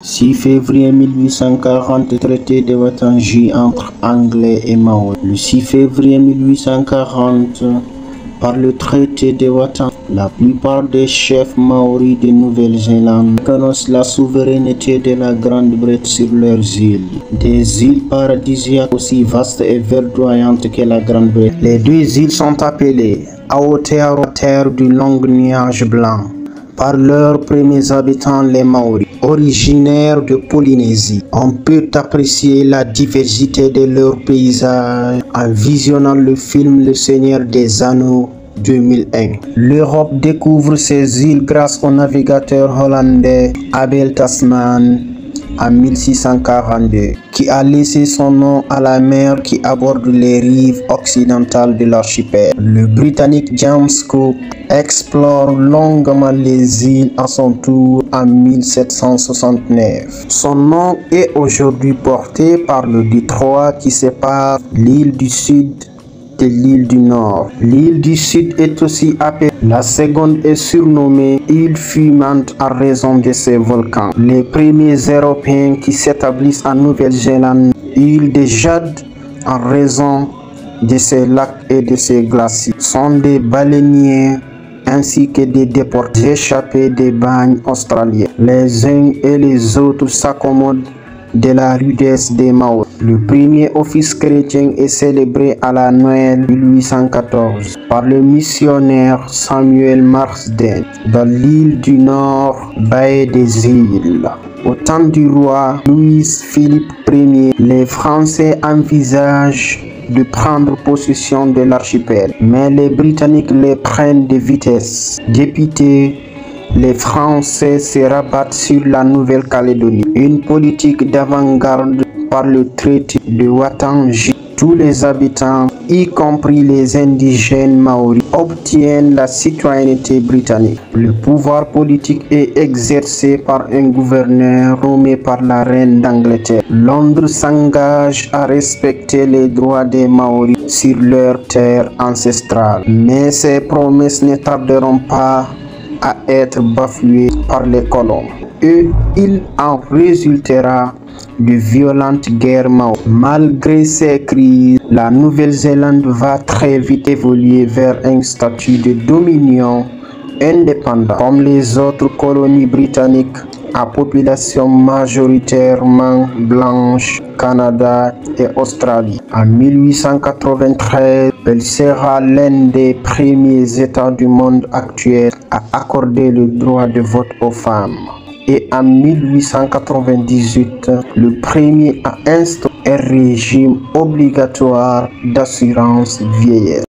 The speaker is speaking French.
6 février 1840, traité de Watangi entre Anglais et Maoris. Le 6 février 1840, par le traité de Watangi, la plupart des chefs maoris de Nouvelle-Zélande reconnaissent la souveraineté de la Grande-Bretagne sur leurs îles. Des îles paradisiaques aussi vastes et verdoyantes que la Grande-Bretagne. Les deux îles sont appelées Aotearoa, terre du long nuage blanc, par leurs premiers habitants, les Maoris, originaires de Polynésie. On peut apprécier la diversité de leurs paysages en visionnant le film Le Seigneur des Anneaux 2001. L'Europe découvre ces îles grâce au navigateur hollandais Abel Tasman en 1642, qui a laissé son nom à la mer qui aborde les rives occidentales de l'archipel. Le Britannique James Cook explore longuement les îles à son tour en 1769. Son nom est aujourd'hui porté par le détroit qui sépare l'île du Sud de l'île du Nord. L'île du Sud est aussi appelée. La seconde est surnommée île fumante à raison de ses volcans. Les premiers Européens qui s'établissent en Nouvelle-Zélande, île de Jade, en raison de ses lacs et de ses glaciers, sont des baleiniers ainsi que des déportés échappés des bagnes australiens. Les uns et les autres s'accommodent de la rudesse des Maoris. Le premier office chrétien est célébré à la Noël 1814 par le missionnaire Samuel Marsden dans l'île du Nord, baie des Îles. Au temps du roi Louis-Philippe Ier, les Français envisagent de prendre possession de l'archipel, mais les Britanniques les prennent de vitesse. Dépités, les Français se rabattent sur la Nouvelle-Calédonie. Une politique d'avant-garde par le traité de Watangi. Tous les habitants, y compris les indigènes maoris, obtiennent la citoyenneté britannique. Le pouvoir politique est exercé par un gouverneur nommé par la reine d'Angleterre. Londres s'engage à respecter les droits des Maoris sur leur terre ancestrale. Mais ces promesses ne tarderont pas à être bafouées par les colons. Et il en résultera de violentes guerres maoris. Malgré ces crises, la Nouvelle-Zélande va très vite évoluer vers un statut de dominion indépendant, comme les autres colonies britanniques à population majoritairement blanche, Canada et Australie. En 1893, elle sera l'un des premiers États du monde actuel à accorder le droit de vote aux femmes. Et en 1898, le premier à instaurer un régime obligatoire d'assurance vieillesse.